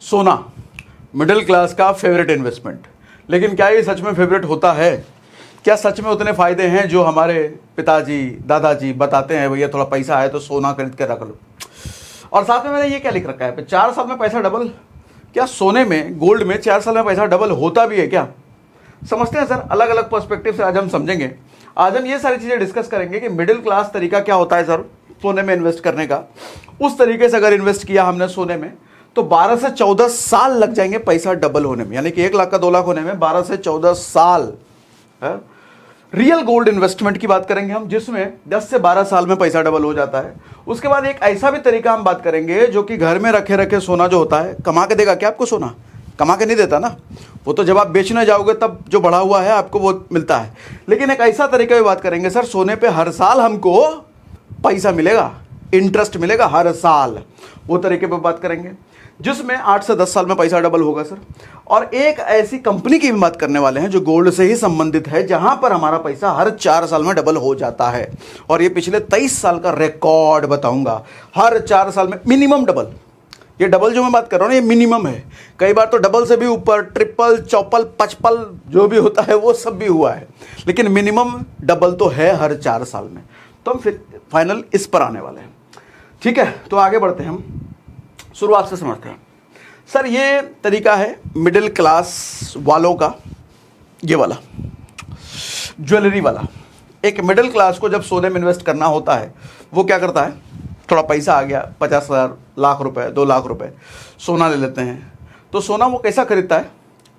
सोना middle class का favourite investment. लेकिन क्या ये सच में फेवरेट होता है? क्या सच में उतने फायदे हैं जो हमारे पिताजी दादाजी बताते हैं? भैया थोड़ा पैसा आए तो सोना खरीद के रख लो। और साथ में मैंने ये क्या लिख रखा है, 4 साल में पैसा डबल। क्या सोने में, गोल्ड में 4 साल में पैसा डबल होता भी है क्या? समझते हैं सर, अलग अलग पर्सपेक्टिव से आज हम समझेंगे। आज हम ये सारी चीज़ें डिस्कस करेंगे कि मिडिल क्लास तरीका क्या होता है सर सोने में इन्वेस्ट करने का। उस तरीके से अगर इन्वेस्ट किया हमने सोने में तो 12 से 14 साल लग जाएंगे पैसा डबल होने में। यानी कि 1 लाख का 2 लाख होने में 12 से 14 साल है। रियल गोल्ड इन्वेस्टमेंट की बात करेंगे हम, जिसमें 10 से 12 साल में पैसा डबल हो जाता है। उसके बाद एक ऐसा भी तरीका हम बात करेंगे जो कि घर में रखे रखे सोना जो होता है, कमा के देगा क्या आपको? सोना कमा के नहीं देता ना, वो तो जब आप बेचने जाओगे तब जो बढ़ा हुआ है आपको वो मिलता है। लेकिन एक ऐसा तरीका भी बात करेंगे सर, सोने पे हर साल हमको पैसा मिलेगा, इंटरेस्ट मिलेगा हर साल। वो तरीके पे बात करेंगे जिसमें 8 से 10 साल में पैसा डबल होगा सर। और एक ऐसी कंपनी की भी बात करने वाले हैं जो गोल्ड से ही संबंधित है, जहां पर हमारा पैसा हर 4 साल में डबल हो जाता है। और ये पिछले 23 साल का रिकॉर्ड बताऊंगा, हर 4 साल में मिनिमम डबल। ये डबल जो मैं बात कर रहा हूँ ये मिनिमम है, कई बार तो डबल से भी ऊपर, ट्रिपल, चौपल, पचपल जो भी होता है वो सब भी हुआ है, लेकिन मिनिमम डबल तो है हर 4 साल में। तो हम फिर फाइनल इस पर आने वाले हैं, ठीक है? तो आगे बढ़ते हैं, हम शुरुआत से समझते हैं। सर ये तरीका है मिडिल क्लास वालों का, ये वाला ज्वेलरी वाला। एक मिडिल क्लास को जब सोने में इन्वेस्ट करना होता है, वो क्या करता है, थोड़ा पैसा आ गया, 50,000, लाख रुपए, 2 लाख रुपए, सोना ले लेते हैं। तो सोना वो कैसा खरीदता है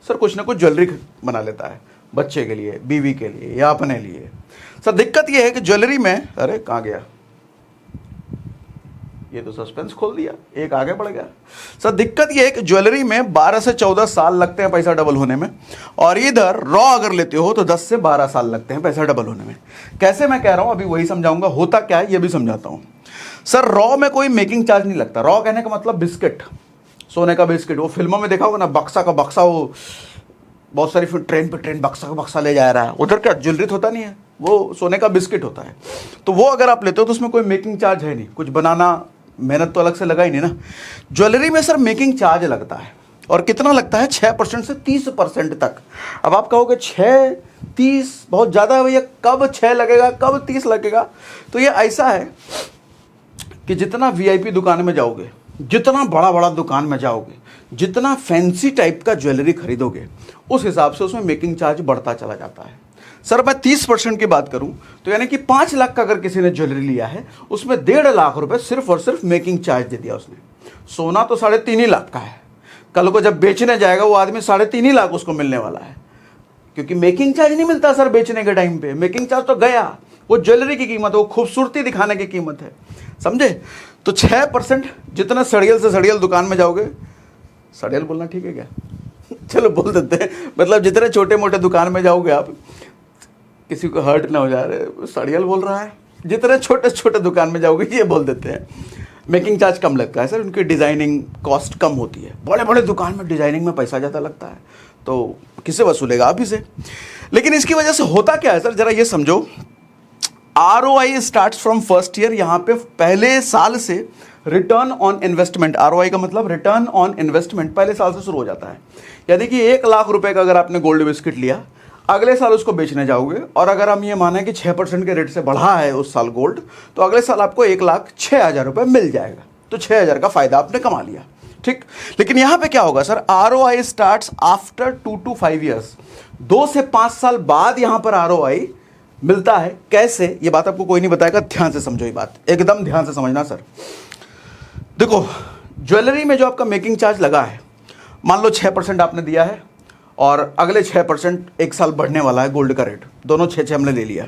सर? कुछ ना कुछ ज्वेलरी बना लेता है, बच्चे के लिए, बीवी के लिए या अपने लिए। सर दिक्कत ये है कि ज्वेलरी में, अरे कहाँ गया, ये तो सस्पेंस खोल दिया, एक आगे बढ़ गया। सर दिक्कत ये है कि ज्वेलरी में 12 से 14 साल लगते हैं पैसा डबल होने में, और इधर रॉ अगर लेते हो तो 10 से 12 साल लगते हैं पैसा डबल होने में। कैसे मैं कह रहा हूं अभी वही समझाऊंगा, होता क्या है ये भी समझाता हूं। सर रॉ में कोई मेकिंग चार्ज नहीं लगता। रॉ कहने का मतलब बिस्किट, सोने का बिस्किट। वो फिल्मों में देखा होगा ना, बक्सा का बक्सा, वो बहुत सारी ट्रेन पे ट्रेन बक्सा का बक्सा ले जा रहा है, उधर क्या ज्वेलरी होता नहीं है, वो सोने का बिस्किट होता है। तो वो अगर आप लेते हो तो उसमें कोई मेकिंग चार्ज है नहीं, कुछ बनाना मेहनत तो अलग से लगा ही नहीं ना। ज्वेलरी में सर मेकिंग चार्ज लगता है, और कितना लगता है? 6% से 30% तक। अब आप कहोगे 6, 30 बहुत ज़्यादा है भैया, कब 6 लगेगा, कब 30 लगेगा? तो ये ऐसा है कि जितना वीआईपी दुकान में जाओगे, जितना बड़ा बड़ा दुकान में जाओगे, जितना फैंसी टाइप का ज्वेलरी खरीदोगे, उस हिसाब से उसमें मेकिंग चार्ज बढ़ता चला जाता है। सर मैं 30% की बात करूं तो यानी कि 5 लाख का अगर किसी ने ज्वेलरी लिया है, उसमें 1.5 लाख रुपए सिर्फ और सिर्फ मेकिंग चार्ज दे दिया उसने। सोना तो 3.5 लाख का है, कल को जब बेचने जाएगा वो आदमी 3.5 लाख उसको मिलने वाला है, क्योंकि मेकिंग चार्ज नहीं मिलता सर बेचने के टाइम पे। मेकिंग चार्ज तो गया, वो ज्वेलरी की कीमत है, वो खूबसूरती दिखाने की कीमत है, समझे? तो 6% जितना सड़ियल से सड़ियल दुकान में जाओगे, सड़ियल बोलना ठीक है क्या? चलो बोल देते हैं, मतलब जितने छोटे मोटे दुकान में जाओगे आप, किसी को हर्ट ना हो जा रहे, सड़ियल बोल रहा है, जितने छोटे छोटे दुकान में जाओगे ये बोल देते हैं। मेकिंग चार्ज कम लगता है सर, उनकी डिज़ाइनिंग कॉस्ट कम होती है। बड़े बड़े दुकान में डिज़ाइनिंग में पैसा ज़्यादा लगता है, तो किससे वसूलेगा? आप ही से। लेकिन इसकी वजह से होता क्या है सर, जरा ये समझो। ROI starts from first year. यहाँ पे पहले साल से रिटर्न ऑन इन्वेस्टमेंट, ROI का मतलब रिटर्न ऑन इन्वेस्टमेंट, पहले साल से शुरू हो जाता है। यानी कि 1 लाख रुपए का अगर आपने गोल्ड बिस्किट लिया, अगले साल उसको बेचने जाओगे, और अगर हम ये माने कि 6% के रेट से बढ़ा है उस साल गोल्ड, तो अगले साल आपको 1,06,000 रुपये मिल जाएगा। तो 6,000 का फायदा आपने कमा लिया, ठीक। लेकिन यहाँ पे क्या होगा sir, ROI starts after 2 to 5 years. 2 से 5 साल बाद यहाँ पर ROI मिलता है। कैसे, ये बात आपको कोई नहीं बताएगा, ध्यान से समझो ये बात, एकदम ध्यान से समझना सर। देखो ज्वेलरी में जो आपका मेकिंग चार्ज लगा है, मान लो 6% आपने दिया है, और अगले 6% 1 साल बढ़ने वाला है गोल्ड का रेट, दोनों 6 हमने ले लिया।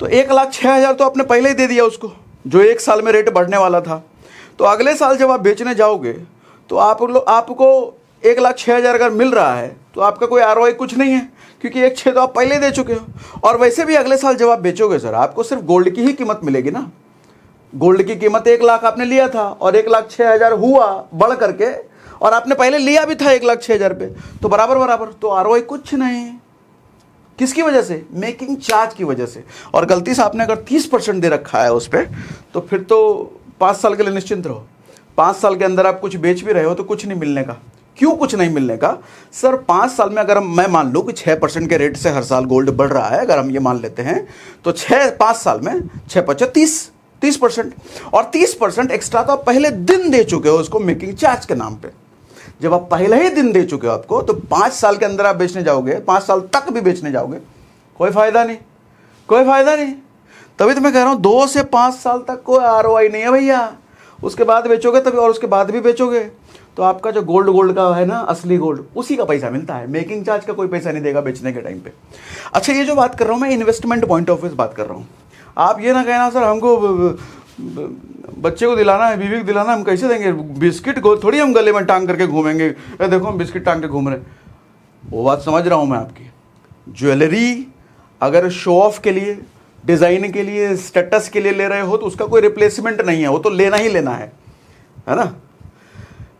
तो 1,06,000 तो आपने पहले ही दे दिया उसको, जो 1 साल में रेट बढ़ने वाला था। तो अगले साल जब आप बेचने जाओगे तो आपको 1,06,000 अगर मिल रहा है तो आपका कोई ROI कुछ नहीं है, क्योंकि 1,06,000 तो आप पहले दे चुके हो। और वैसे भी अगले साल जब आप बेचोगे सर, आपको सिर्फ गोल्ड की ही कीमत मिलेगी ना। गोल्ड की कीमत 1 लाख आपने लिया था, और 1,06,000 हुआ बढ़ करके, और आपने पहले लिया भी था 1,06,000 पे, तो बराबर बराबर। तो ROI कुछ नहीं। किसकी वजह से? मेकिंग चार्ज की वजह से। और गलती से आपने अगर 30% दे रखा है उस पर, तो फिर तो 5 साल के लिए निश्चिंत रहो, 5 साल के अंदर आप कुछ बेच भी रहे हो तो कुछ नहीं मिलने का। क्यों कुछ नहीं मिलने का? सर 5 साल में अगर मैं मान लूँ कि 6% के रेट से हर साल गोल्ड बढ़ रहा है, अगर हम ये मान लेते हैं तो 5 साल में 6-5 30% और 30% एक्स्ट्रा तो आप पहले दिन दे चुके हो उसको मेकिंग चार्ज के नाम पे। जब आप पहले ही दिन दे चुके हो आपको, तो 5 साल के अंदर आप बेचने जाओगे, 5 साल तक भी बेचने जाओगे, कोई फायदा नहीं, कोई फायदा नहीं। तभी तो मैं कह रहा हूँ 2 से 5 साल तक कोई ROI नहीं है भैया। उसके बाद बेचोगे तभी, और उसके बाद भी बेचोगे तो आपका जो गोल्ड का है ना, असली गोल्ड, उसी का पैसा मिलता है। मेकिंग चार्ज का कोई पैसा नहीं देगा बेचने के टाइम पे। अच्छा, ये जो बात कर रहा हूँ मैं इन्वेस्टमेंट पॉइंट ऑफ व्यू से बात कर रहा हूँ। आप ये ना कहना सर हमको बच्चे को दिलाना है, बीवी को दिलाना, हम कैसे देंगे? बिस्किट को थोड़ी हम गले में टांग करके घूमेंगे, देखो हम बिस्किट टांग के घूम रहे। वो बात समझ रहा हूँ मैं आपकी। ज्वेलरी अगर शो ऑफ के लिए, डिज़ाइन के लिए, स्टेटस के लिए ले रहे हो तो उसका कोई रिप्लेसमेंट नहीं है, वो तो लेना ही लेना है ना।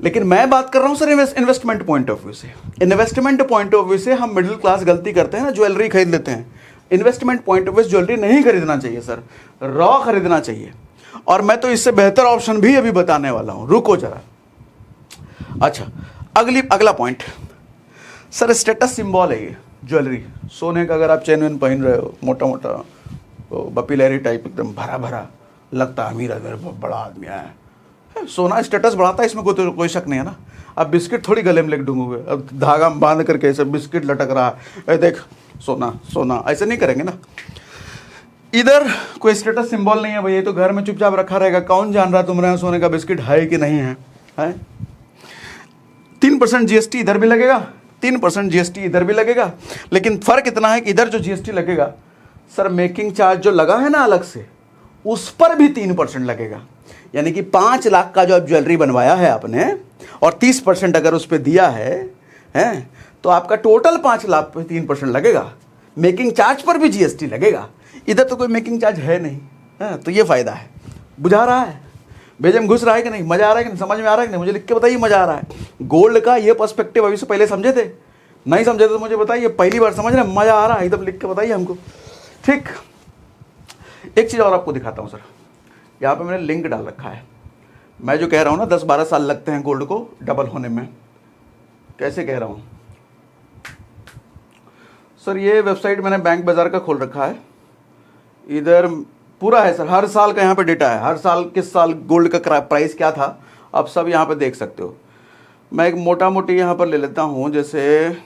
लेकिन मैं बात कर रहा हूँ sir investment point of view से। इन्वेस्टमेंट पॉइंट ऑफ व्यू से हम मिडिल क्लास गलती करते हैं ना, ज्वेलरी खरीद लेते हैं। इन्वेस्टमेंट पॉइंट ऑफ व्यू से ज्वेलरी नहीं खरीदना चाहिए सर, रॉ खरीदना चाहिए। और मैं तो इससे बेहतर ऑप्शन भी अभी बताने वाला हूँ, रुको जरा। अच्छा, अगला पॉइंट सर, स्टेटस सिंबल है ये ज्वेलरी। सोने का अगर आप चेन वेन पहन रहे हो, मोटा मोटा बपीलरी टाइप, एकदम भरा भरा लगता है, अमीर अगर बहुत बड़ा आदमी आया है, सोना स्टेटस बढ़ाता है, इसमें कोई शक नहीं है ना। अब बिस्किट थोड़ी गले में लेके ढूंढोगे, अब धागा में बांध करके ऐसे बिस्किट लटक रहा है, देख सोना सोना, ऐसे नहीं करेंगे ना। इधर कोई स्टेटस सिंबल नहीं है भैया, तो घर में चुपचाप रखा रहेगा, कौन जान रहा तुम्हारे यहाँ सोने का बिस्किट है कि नहीं है? 3% GST इधर भी लगेगा, 3% GST इधर भी लगेगा। लेकिन फर्क इतना है कि इधर जो GST लगेगा सर, मेकिंग चार्ज जो लगा है ना अलग से, उस पर भी 3% लगेगा। यानी कि 5 लाख का जो ज्वेलरी बनवाया है आपने और 30% अगर उस पर दिया है तो आपका टोटल 5 लाख पे 3% लगेगा। मेकिंग चार्ज पर भी GST लगेगा। इधर तो कोई मेकिंग चार्ज है नहीं, तो ये फायदा है। बुझा रहा है? भेजे में घुस रहा है कि नहीं? मजा आ रहा है कि नहीं? समझ में आ रहा है कि नहीं? मुझे लिख के बताइए मजा आ रहा है। गोल्ड का ये पर्सपेक्टिव अभी से पहले समझे थे? नहीं समझे तो मुझे बताइए, पहली बार समझ रहे? मजा आ रहा है एकदम, लिख के बताइए हमको। ठीक, एक चीज़ और आपको दिखाता हूँ सर, यहाँ पे मैंने लिंक डाल रखा है। मैं जो कह रहा हूँ ना 10-12 साल लगते हैं गोल्ड को डबल होने में, कैसे कह रहा हूँ सर? ये वेबसाइट मैंने बैंक बाज़ार का खोल रखा है, इधर पूरा है सर, हर साल का यहाँ पे डेटा है, हर साल किस साल गोल्ड का प्राइस क्या था, आप सब यहाँ पे देख सकते हो। मैं एक मोटा मोटी यहाँ पर ले लेता हूँ, जैसे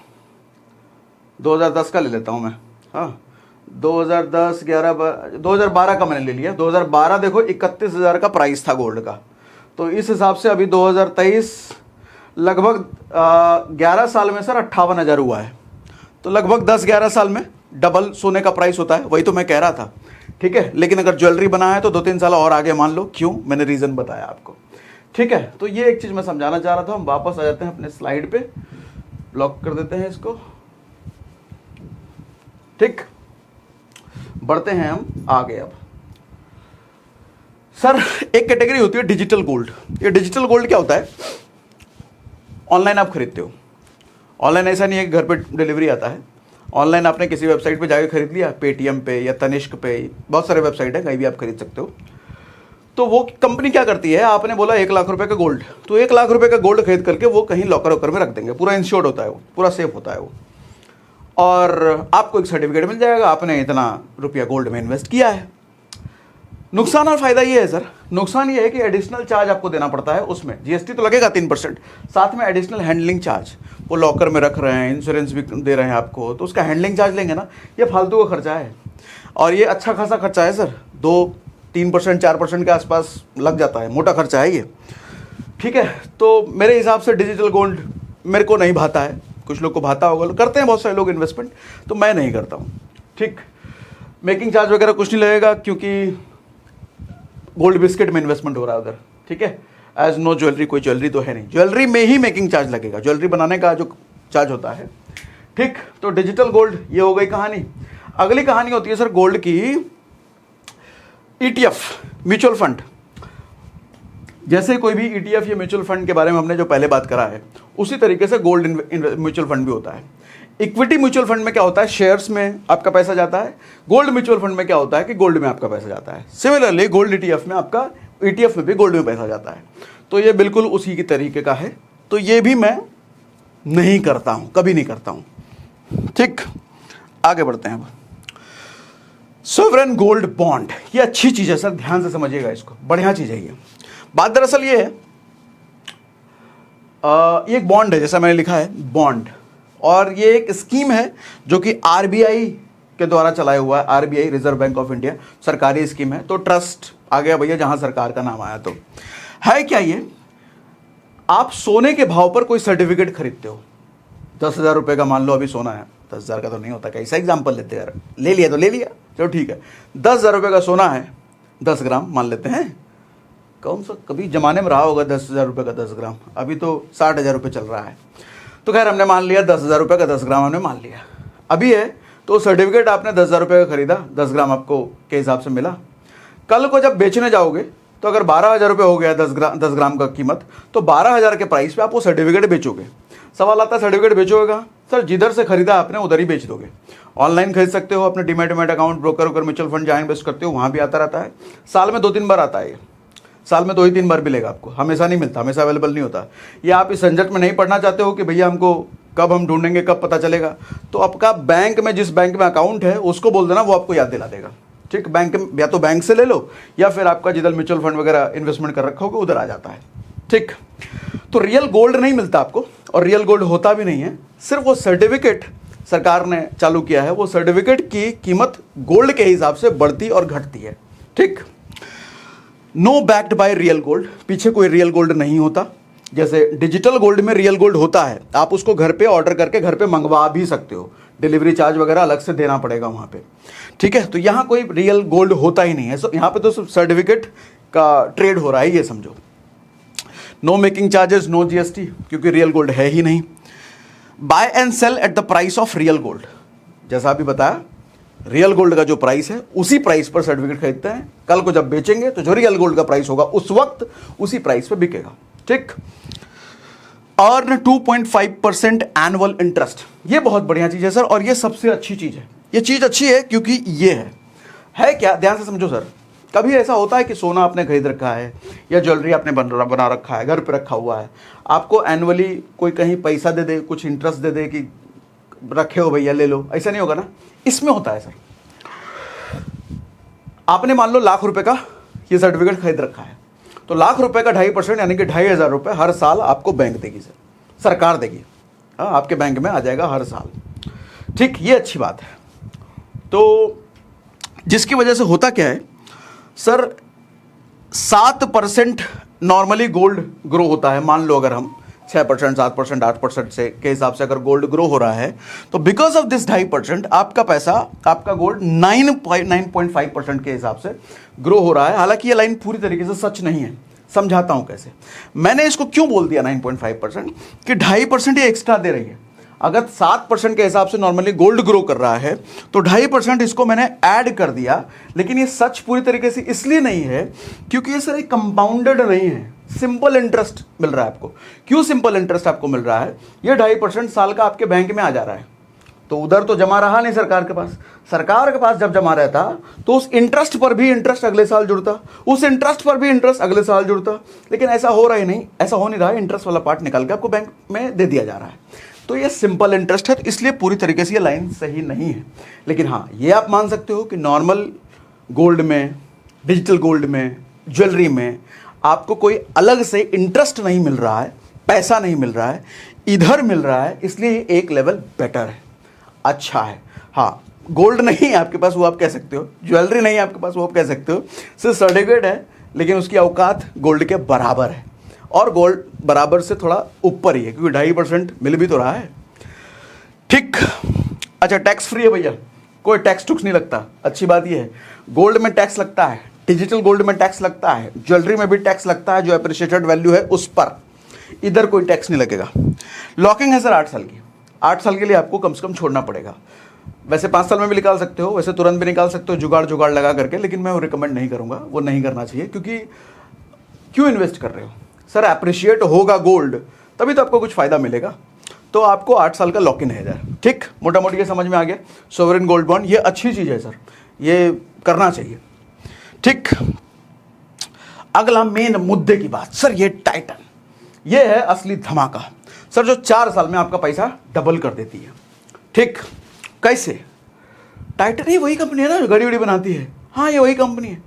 2010 का ले लेता हूँ मैं। हाँ, 2012 का मैंने ले लिया। 2012 देखो 31,000 का प्राइस था गोल्ड का, तो इस हिसाब से अभी 2023 लगभग 11 साल में सर 58,000 हुआ है। तो लगभग 10-11 साल में डबल सोने का प्राइस होता है, वही तो मैं कह रहा था। ठीक है, लेकिन अगर ज्वेलरी बना है तो 2-3 साल और आगे मान लो। क्यों? मैंने रीज़न बताया आपको। ठीक है, तो ये एक चीज़ मैं समझाना चाह रहा था। हम वापस आ जाते हैं अपने स्लाइड पे, ब्लॉक कर देते हैं इसको। ठीक, बढ़ते हैं हम आगे। अब सर एक कैटेगरी होती है डिजिटल गोल्ड। ये डिजिटल गोल्ड क्या होता है? ऑनलाइन आप खरीदते हो। ऑनलाइन ऐसा नहीं है कि घर पे डिलीवरी आता है, ऑनलाइन आपने किसी वेबसाइट पे जाके खरीद लिया, पेटीएम पे या तनिष्क पे, बहुत सारे वेबसाइट है, कहीं भी आप खरीद सकते हो। तो वो कंपनी क्या करती है, आपने बोला 1 लाख रुपए का गोल्ड, तो 1 लाख रुपए का गोल्ड खरीद करके वो कहीं लॉकर वॉकर में रख देंगे, पूरा इंश्योर्ड होता है वो, पूरा सेफ होता है वो, और आपको एक सर्टिफिकेट मिल जाएगा, आपने इतना रुपया गोल्ड में इन्वेस्ट किया है। नुकसान और फायदा ये है सर, नुकसान ये है कि एडिशनल चार्ज आपको देना पड़ता है। उसमें GST तो लगेगा 3%, साथ में एडिशनल हैंडलिंग चार्ज, वो लॉकर में रख रहे हैं, इंश्योरेंस भी दे रहे हैं आपको, तो उसका हैंडलिंग चार्ज लेंगे ना, ये फालतू का खर्चा है। और ये अच्छा खासा खर्चा है सर, 2-3%, 4% के आसपास लग जाता है, मोटा खर्चा है ये। ठीक है, तो मेरे हिसाब से डिजिटल गोल्ड मेरे को नहीं भाता है, कुछ लोग को भाता होगा, करते हैं बहुत सारे लोग इन्वेस्टमेंट, तो मैं नहीं करता हूँ। ठीक, मेकिंग चार्ज वगैरह कुछ नहीं लगेगा क्योंकि गोल्ड बिस्किट में इन्वेस्टमेंट हो रहा है उधर। ठीक है, एज नो ज्वेलरी, कोई ज्वेलरी तो है नहीं, ज्वेलरी में ही मेकिंग चार्ज लगेगा, ज्वेलरी बनाने का जो चार्ज होता है। ठीक, तो डिजिटल गोल्ड ये हो गई कहानी। अगली कहानी होती है सर गोल्ड की ETF, म्यूचुअल फंड। जैसे कोई भी ETF या म्यूचुअल फंड के बारे में हमने जो पहले बात करा है, उसी तरीके से गोल्ड म्यूचुअल फंड भी होता है। इक्विटी म्यूचुअल फंड में क्या होता है, शेयर्स में आपका पैसा जाता है। गोल्ड म्यूचुअल फंड में क्या होता है कि गोल्ड में आपका पैसा जाता है। सिमिलरली गोल्ड ETF में आपका ETF में भी गोल्ड में पैसा जाता है। तो ये बिल्कुल उसी की तरीके का है, तो ये भी मैं नहीं करता हूं, कभी नहीं करता हूं। ठीक, आगे बढ़ते हैं। अब सॉवरेन गोल्ड बॉन्ड, ये अच्छी चीज है सर, ध्यान से समझिएगा इसको, बढ़िया चीज है ये। बात दरअसल ये है, ये एक बॉन्ड है, जैसा मैंने लिखा है बॉन्ड, और ये एक स्कीम है जो कि आरबीआई के द्वारा चलाया हुआ है। RBI, reserve bank of India, सरकारी स्कीम है, तो ट्रस्ट आ गया भैया जहां सरकार का नाम आया। तो है क्या ये, आप सोने के भाव पर कोई सर्टिफिकेट खरीदते हो, 10,000 रुपए का मान लो अभी सोना है, 10,000 का तो नहीं होता, कैसा एग्जाम्पल लेते हैं यार, ले लिया तो ले लिया, चलो ठीक है, 10,000 रुपए का सोना है, 10 ग्राम मान लेते हैं, कौन सा कभी जमाने में रहा होगा 10,000 रुपए का 10 ग्राम, अभी तो 60,000 रुपये चल रहा है। तो खैर हमने मान लिया 10,000 रुपये का 10 ग्राम हमने मान लिया, अभी है तो सर्टिफिकेट आपने 10,000 रुपये का खरीदा, 10 ग्राम आपको के हिसाब से मिला। कल को जब बेचने जाओगे तो अगर 12,000 रुपये हो गया 10 ग्राम का कीमत, तो 12,000 के प्राइस पे आप वो सर्टिफिकेट बेचोगे। सवाल आता है सर्टिफिकेट बेचोगे कहाँ? सर जिधर से खरीदा आपने उधर ही बेच दोगे। ऑनलाइन खरीद सकते हो, अपने demat account, broker mutual fund जहाँ इन्वेस्ट करते हो वहाँ भी आता रहता है, साल में 2-3 बार आता है, साल में 2 ही 3 बार मिलेगा आपको, हमेशा नहीं मिलता, हमेशा अवेलेबल नहीं होता। या आप इस झंझट में नहीं पढ़ना चाहते हो कि भैया हमको कब हम ढूंढेंगे, कब पता चलेगा, तो आपका बैंक में जिस बैंक में अकाउंट है उसको बोल देना, वो आपको याद दिला देगा। ठीक, बैंक या तो बैंक से ले लो या फिर आपका जिधर म्यूचुअल फंड वगैरह इन्वेस्टमेंट कर रखा होगा उधर आ जाता है। ठीक, तो रियल गोल्ड नहीं मिलता आपको, और रियल गोल्ड होता भी नहीं है, सिर्फ वो सर्टिफिकेट सरकार ने चालू किया है, वो सर्टिफिकेट की कीमत गोल्ड के हिसाब से बढ़ती और घटती है। ठीक, no backed by real gold, पीछे कोई रियल गोल्ड नहीं होता। जैसे डिजिटल गोल्ड में रियल गोल्ड होता है, आप उसको घर पे ऑर्डर करके घर पे मंगवा भी सकते हो, डिलीवरी चार्ज वगैरह अलग से देना पड़ेगा वहाँ पे। ठीक है, तो यहाँ कोई रियल गोल्ड होता ही नहीं है, सो यहाँ पे तो सिर्फ सर्टिफिकेट का ट्रेड हो रहा है, ये समझो। No making charges, no GST, क्योंकि रियल गोल्ड है ही नहीं। Buy and sell at the price of real gold, जैसा अभी बताया, रियल गोल्ड का जो प्राइस है उसी प्राइस पर सर्टिफिकेट खरीदते हैं, कल को जब बेचेंगे तो जो रियल गोल्ड का प्राइस होगा उस वक्त उसी प्राइस पे बिकेगा। ठीक, अर्न 2.5% एनुअल इंटरेस्ट, ये बहुत बढ़िया चीज है सर, और ये सबसे अच्छी चीज है। ये चीज अच्छी है क्योंकि ये है क्या, ध्यान से समझो सर। कभी ऐसा होता है कि सोना आपने खरीद रखा है या ज्वेलरी आपने बना रखा है, घर पे रखा हुआ है, आपको एनुअली कोई कहीं पैसा दे दे, कुछ इंटरेस्ट दे दे कि रखे हो भैया ले लो, ऐसा नहीं होगा ना। इसमें होता है सर, आपने मान लो लाख रुपए का ये सर्टिफिकेट खरीद रखा है, तो लाख रुपए का 2.5% यानी कि 2,500 रुपये हर साल आपको बैंक देगी सर, सरकार देगी, हाँ आपके बैंक में आ जाएगा हर साल। ठीक, ये अच्छी बात है। तो जिसकी वजह से होता क्या है सर, 7% नॉर्मली गोल्ड ग्रो होता है। मान लो अगर हम 6%, 7%, 8% से के हिसाब से अगर गोल्ड ग्रो हो रहा है, तो बिकॉज ऑफ दिस 2.5% आपका पैसा, आपका गोल्ड 9.5% के हिसाब से ग्रो हो रहा है। हालांकि ये लाइन पूरी तरीके से सच नहीं है, समझाता हूं कैसे। मैंने इसको क्यों बोल दिया 9.5% कि 2.5% ये एक्स्ट्रा दे रही है। अगर 7% के हिसाब से नॉर्मली गोल्ड ग्रो कर रहा है तो 2.5% इसको मैंने ऐड कर दिया, लेकिन ये सच पूरी तरीके से इसलिए नहीं है क्योंकि ये सर एक कंपाउंडेड नहीं है, सिंपल इंटरेस्ट मिल रहा है आपको। क्यों सिंपल इंटरेस्ट आपको मिल रहा है? ये 2.5% साल का आपके बैंक में आ जा रहा है, तो उधर तो जमा रहा नहीं सरकार के पास। सरकार के पास जब जमा रहता तो उस इंटरेस्ट पर भी इंटरेस्ट अगले साल जुड़ता, उस इंटरेस्ट पर भी इंटरेस्ट अगले साल जुड़ता, लेकिन ऐसा हो रहा ही नहीं, ऐसा हो नहीं रहा है। इंटरेस्ट वाला पार्ट निकाल के आपको बैंक में दे दिया जा रहा है, तो ये सिंपल इंटरेस्ट है, तो इसलिए पूरी तरीके से ये लाइन सही नहीं है। लेकिन हाँ, ये आप मान सकते हो कि नॉर्मल गोल्ड में, डिजिटल गोल्ड में, ज्वेलरी में आपको कोई अलग से इंटरेस्ट नहीं मिल रहा है, पैसा नहीं मिल रहा है, इधर मिल रहा है, इसलिए ये एक लेवल बेटर है, अच्छा है। हाँ, गोल्ड नहीं है आपके पास वो आप कह सकते हो, ज्वेलरी नहीं है आपके पास वो आप कह सकते हो, सिर्फ सर्टिफिकेट है, लेकिन उसकी औकात गोल्ड के बराबर है, और गोल्ड बराबर से थोड़ा ऊपर ही है क्योंकि 2.5% मिल भी तो रहा है। ठीक, अच्छा टैक्स फ्री है भैया, कोई टैक्स टुक्स नहीं लगता। अच्छी बात ये है, गोल्ड में टैक्स लगता है, डिजिटल गोल्ड में टैक्स लगता है, ज्वेलरी में भी टैक्स लगता है जो एप्रिशिएटेड वैल्यू है उस पर, इधर कोई टैक्स नहीं लगेगा। लॉकिंग है सर 8 साल की, 8 साल के लिए आपको कम से कम छोड़ना पड़ेगा। वैसे 5 साल में भी निकाल सकते हो, वैसे तुरंत भी निकाल सकते हो जुगाड़ लगा करके, लेकिन मैं वो रिकमेंड नहीं करूंगा, वो नहीं करना चाहिए। क्योंकि क्यों इन्वेस्ट कर रहे हो सर? अप्रिशिएट होगा गोल्ड तभी तो आपको कुछ फायदा मिलेगा, तो आपको 8 साल का लॉक इन है इधर। ठीक, मोटा मोटी ये समझ में आ गया। सोवरेन गोल्ड बॉन्ड ये अच्छी चीज़ है सर, ये करना चाहिए। ठीक, अगला मेन मुद्दे की बात सर, ये टाइटन, ये है असली धमाका सर, जो 4 साल में आपका पैसा डबल कर देती है। ठीक, कैसे? टाइटन ही वही कंपनी है ना जो घड़ी वड़ी बनाती है। हाँ, ये वही कंपनी है,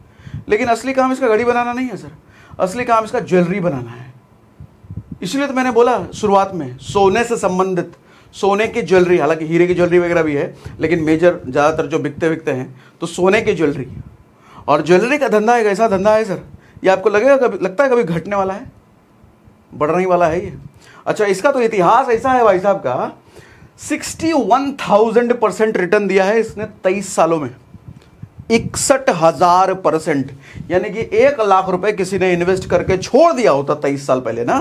लेकिन असली काम इसका घड़ी बनाना नहीं है सर, असली काम इसका ज्वेलरी बनाना है। इसलिए तो मैंने बोला शुरुआत में, सोने से संबंधित, सोने की ज्वेलरी, हालांकि हीरे की ज्वेलरी वगैरह भी है, लेकिन मेजर ज़्यादातर जो बिकते हैं तो सोने की ज्वेलरी। और ज्वेलरी का धंधा एक ऐसा धंधा है सर, ये आपको लगता है कभी घटने वाला है? बढ़ने ही वाला है ये। अच्छा, इसका तो इतिहास ऐसा है भाई साहब का, 61,000% रिटर्न दिया है इसने 23 सालों में, 61,000%। यानी कि 1 लाख रुपए किसी ने इन्वेस्ट करके छोड़ दिया होता 23 साल पहले ना,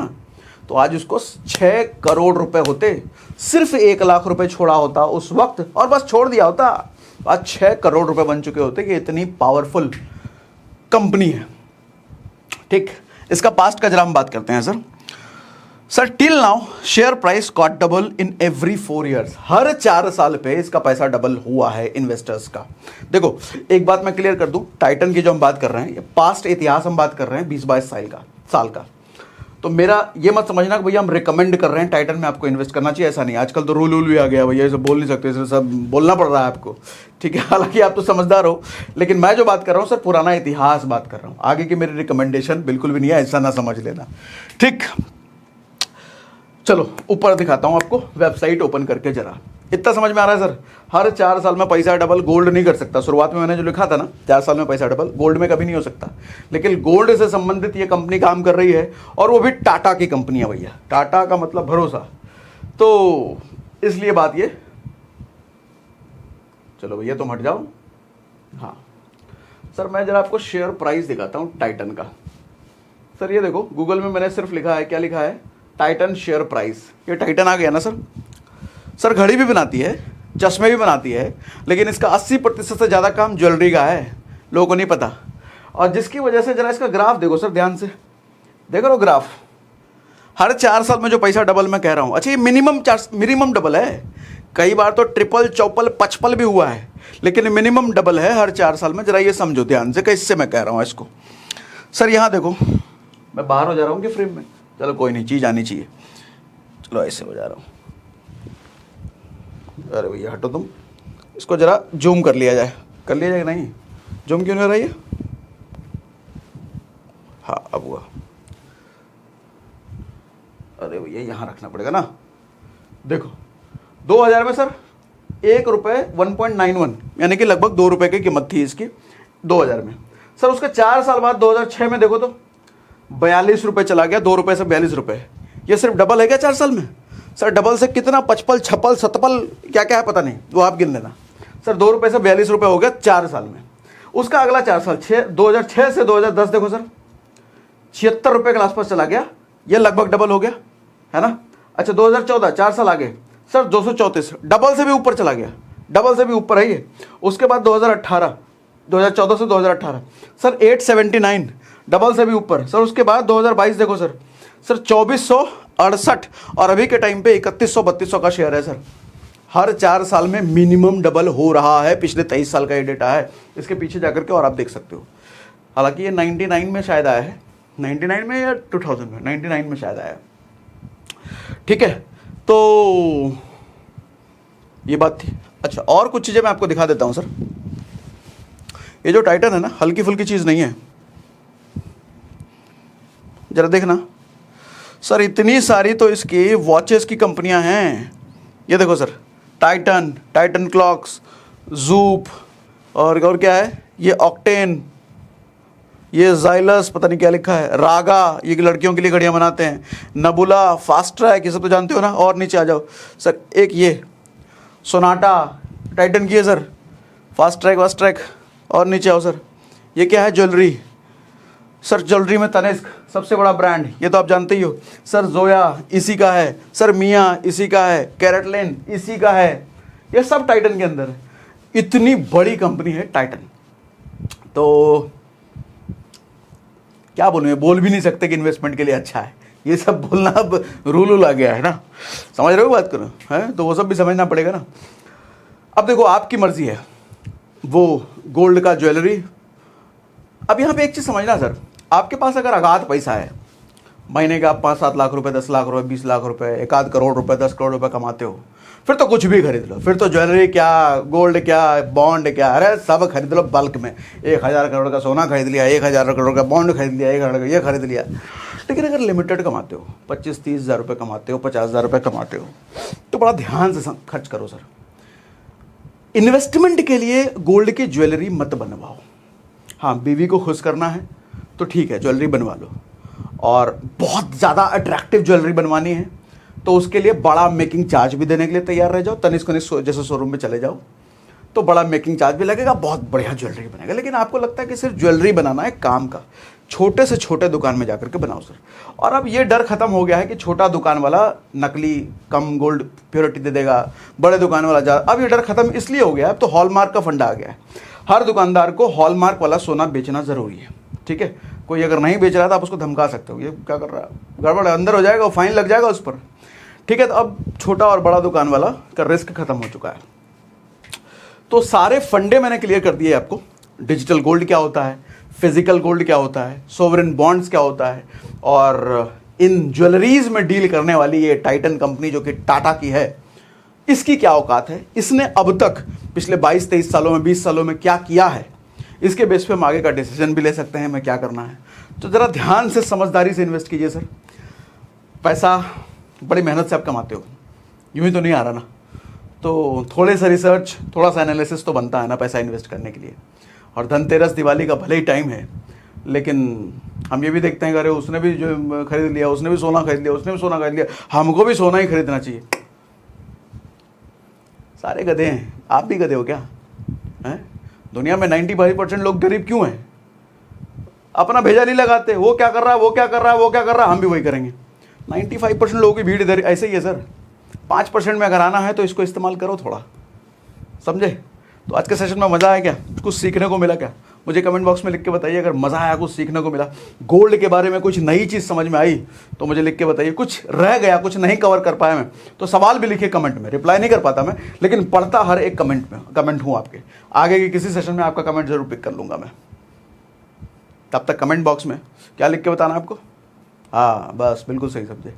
तो आज उसको 6 करोड़ रुपए होते। सिर्फ 1 लाख रुपए छोड़ा होता उस वक्त और बस छोड़ दिया होता, आज 6 करोड़ रुपए बन चुके होते। कि इतनी पावरफुल कंपनी है। ठीक, इसका पास्ट का जरा हम बात करते हैं sir, till now share price got double in every 4 years। हर 4 साल पे इसका पैसा डबल हुआ है इन्वेस्टर्स का। देखो, एक बात मैं क्लियर कर दूं, टाइटन की जो हम बात कर रहे हैं, ये पास्ट इतिहास हम बात कर रहे हैं 20-22 साल का। तो मेरा ये मत समझना कि भैया हम रिकमेंड कर रहे हैं टाइटन में आपको इन्वेस्ट करना चाहिए, ऐसा नहीं। आजकल तो रूल भी आ गया भैया, ये सब बोल नहीं सकते, इसमें सब बोलना पड़ रहा है आपको। ठीक है, हालांकि आप तो समझदार हो, लेकिन मैं जो बात कर रहा हूँ सर, पुराना इतिहास बात कर रहा हूँ, आगे की मेरी रिकमेंडेशन बिल्कुल भी नहीं है, ऐसा ना समझ लेना। ठीक, चलो ऊपर दिखाता हूँ आपको, वेबसाइट ओपन करके जरा। इतना समझ में आ रहा है सर? हर 4 साल में पैसा डबल गोल्ड नहीं कर सकता। शुरुआत में मैंने जो लिखा था ना, 4 साल में पैसा डबल, गोल्ड में कभी नहीं हो सकता, लेकिन गोल्ड से संबंधित ये कंपनी काम कर रही है, और वो भी टाटा की कंपनी है भैया। टाटा का मतलब भरोसा, तो इसलिए बात ये। चलो भैया तुम हट जाओ। हाँ सर, मैं जरा आपको शेयर प्राइस दिखाता हूँ टाइटन का। सर ये देखो, गूगल में मैंने सिर्फ लिखा है, क्या लिखा है? Titan share price. ये टाइटन आ गया ना सर। सर घड़ी भी बनाती है, चश्मे भी बनाती है, लेकिन इसका 80% से ज़्यादा काम ज्वेलरी का है, लोगों को नहीं पता। और जिसकी वजह से जरा इसका ग्राफ देखो सर, ध्यान से देखो लो ग्राफ। हर 4 साल में जो पैसा डबल मैं कह रहा हूँ, अच्छा ये मिनिमम डबल है, कई बार तो ट्रिपल, चौपल, पचपल भी हुआ है, लेकिन मिनिमम डबल है हर 4 साल में। जरा ये समझो ध्यान से, कैसे मैं कह रहा हूँ इसको। सर यहाँ देखो, मैं बाहर हो जा रहा हूँ कि फ्रेम में, चलो कोई नहीं, चीज़ आनी चाहिए। चलो ऐसे हो जा रहा हूँ। अरे भैया हटो तुम, इसको जरा जूम कर लिया जाए कि नहीं? जूम क्यों नहीं हो रही है? हाँ अब हुआ। अरे भैया यहाँ रखना पड़ेगा ना। देखो 2000 में सर 1 रुपये 1.91, यानी कि लगभग 2 रुपये की कीमत थी इसकी 2000 में। सर उसके 4 साल बाद 2006 में देखो तो 42 रुपये चला गया, 2 रुपये से 42 रुपये। ये सिर्फ डबल है क्या 4 साल में? सर डबल से कितना, 55, 56, 57 क्या क्या है पता नहीं, वो आप गिन लेना। सर 2 रुपये से 42 रुपये हो गया 4 साल में। उसका अगला 4 साल 2006 से 2010 देखो सर, 76 रुपये के आसपास चला गया, ये लगभग डबल हो गया है ना। अच्छा 2014, 4 साल आगे सर 234, डबल से भी ऊपर चला गया, डबल से भी ऊपर है ये। उसके बाद 2018, 2014 से 2018 सर 879, डबल से भी ऊपर। सर उसके बाद 2022 देखो सर 2468, और अभी के टाइम पे 3100-3200 का शेयर है सर। हर 4 साल में मिनिमम डबल हो रहा है, पिछले 23 साल का ये डेटा है, इसके पीछे जाकर के और आप देख सकते हो। हालांकि ये 99 में शायद आया है, 99 में या 2000 में, 99 में शायद आया। ठीक है, तो ये बात थी। अच्छा और कुछ चीज़ें मैं आपको दिखा देता हूँ सर। ये जो टाइटन है ना, हल्की फुल्की चीज़ नहीं है, जरा देखना सर। इतनी सारी तो इसकी वॉचेस की कंपनियां हैं। ये देखो सर, टाइटन क्लॉक्स, जूप, और क्या है ये, ऑक्टेन, ये जाइलस, पता नहीं क्या लिखा है, रागा, ये लड़कियों के लिए घड़ियां बनाते हैं, नबुला, फास्ट ट्रैक, ये सब तो जानते हो ना। और नीचे आ जाओ सर, एक ये सोनाटा टाइटन की है सर, फास्ट ट्रैक। और नीचे आओ सर, ये क्या है, ज्वेलरी सर, ज्वेलरी में तनिष्क सबसे बड़ा ब्रांड, ये तो आप जानते ही हो सर। जोया इसी का है सर, मिया इसी का है, कैरेटलेन इसी का है, ये सब टाइटन के अंदर है। इतनी बड़ी कंपनी है टाइटन, तो क्या बोलूं, बोल भी नहीं सकते कि इन्वेस्टमेंट के लिए अच्छा है। ये सब बोलना अब रूल आ गया है ना, समझ रहे हो बात करो है, तो वो सब भी समझना पड़ेगा ना। अब देखो आपकी मर्जी है, वो गोल्ड का ज्वेलरी। अब यहाँ पे एक चीज़ समझना सर, आपके पास अगर अगाध पैसा है, महीने के आप 5-7 लाख रुपए, 10 लाख रुपए, 20 लाख रुपए, 1 करोड़ रुपए, 10 करोड़ रुपए कमाते हो, फिर तो कुछ भी खरीद लो। फिर तो ज्वेलरी क्या, गोल्ड क्या, बॉन्ड क्या, अरे सब खरीद लो बल्क में। 1000 करोड़ का सोना खरीद लिया, 1000 करोड़ का बॉन्ड खरीद लिया, 1 करोड़ का ये खरीद लिया। लेकिन अगर लिमिटेड कमाते हो, 25-30 हज़ार रुपये कमाते हो, 50 हज़ार रुपये कमाते हो, तो बड़ा ध्यान से खर्च करो सर। इन्वेस्टमेंट के लिए गोल्ड की ज्वेलरी मत बनवाओ। हाँ, बीवी को खुश करना है तो ठीक है, ज्वेलरी बनवा लो। और बहुत ज़्यादा अट्रैक्टिव ज्वेलरी बनवानी है तो उसके लिए बड़ा मेकिंग चार्ज भी देने के लिए तैयार रह जाओ। तनिष्क जैसे शोरूम में चले जाओ तो बड़ा मेकिंग चार्ज भी लगेगा, बहुत बढ़िया ज्वेलरी बनेगा। लेकिन आपको लगता है कि सिर्फ ज्वेलरी बनाना है काम का, छोटे से छोटे दुकान में जाकर के बनाओ सर। और अब ये डर खत्म हो गया है कि छोटा दुकान वाला नकली कम गोल्ड प्योरिटी दे देगा, बड़े दुकान वाला जा, अब ये डर खत्म इसलिए हो गया, अब तो हॉलमार्क का फंडा आ गया है। हर दुकानदार को हॉलमार्क वाला सोना बेचना ज़रूरी है, ठीक है। कोई अगर नहीं बेच रहा था आप उसको धमका सकते हो, ये क्या कर रहा है, गड़बड़ है, अंदर हो जाएगा, फाइन लग जाएगा उस पर, ठीक है। तो अब छोटा और बड़ा दुकान वाला का रिस्क खत्म हो चुका है। तो सारे फंडे मैंने क्लियर कर दिए आपको। डिजिटल गोल्ड क्या होता है, फिजिकल गोल्ड क्या होता है, सोवरेन बॉन्ड्स क्या होता है, और इन ज्वेलरीज में डील करने वाली ये टाइटन कंपनी जो कि टाटा की है, इसकी क्या औकात है, इसने अब तक पिछले 22-23 सालों में, 20 सालों में क्या किया है, इसके बेस पे हम आगे का डिसीजन भी ले सकते हैं हमें क्या करना है। तो ज़रा ध्यान से समझदारी से इन्वेस्ट कीजिए सर। पैसा बड़ी मेहनत से आप कमाते हो, यूँ ही तो नहीं आ रहा ना, तो थोड़े सा रिसर्च, थोड़ा सा एनालिसिस तो बनता है ना पैसा इन्वेस्ट करने के लिए। और धनतेरस दिवाली का भले ही टाइम है, लेकिन हम ये भी देखते हैं कि अरे उसने भी जो खरीद लिया, उसने भी सोना खरीद लिया, उसने भी सोना खरीद लिया, हमको भी सोना ही खरीदना चाहिए। सारे गधे हैं, आप भी गधे हो क्या हैं? दुनिया में 95% लोग गरीब क्यों हैं? अपना भेजा नहीं लगाते, वो क्या कर रहा है, वो क्या कर रहा है, वो क्या कर रहा है, हम भी वही करेंगे। 95% लोगों की भीड़ इधर ऐसे ही है सर। 5% में अगर आना है तो इसको इस्तेमाल करो थोड़ा, समझे। तो आज के सेशन में मज़ा आया क्या, कुछ सीखने को मिला क्या? मुझे कमेंट बॉक्स में लिख के बताइए अगर मज़ा आया, कुछ सीखने को मिला, गोल्ड के बारे में कुछ नई चीज़ समझ में आई तो मुझे लिख के बताइए। कुछ रह गया, कुछ नहीं कवर कर पाया मैं, तो सवाल भी लिखिए कमेंट में। रिप्लाई नहीं कर पाता मैं, लेकिन पढ़ता हर एक कमेंट हूँ आपके। आगे की किसी सेशन में आपका कमेंट जरूर पिक कर लूँगा मैं। तब तक कमेंट बॉक्स में क्या लिख के बताना आपको? हाँ बस, बिल्कुल सही समझे।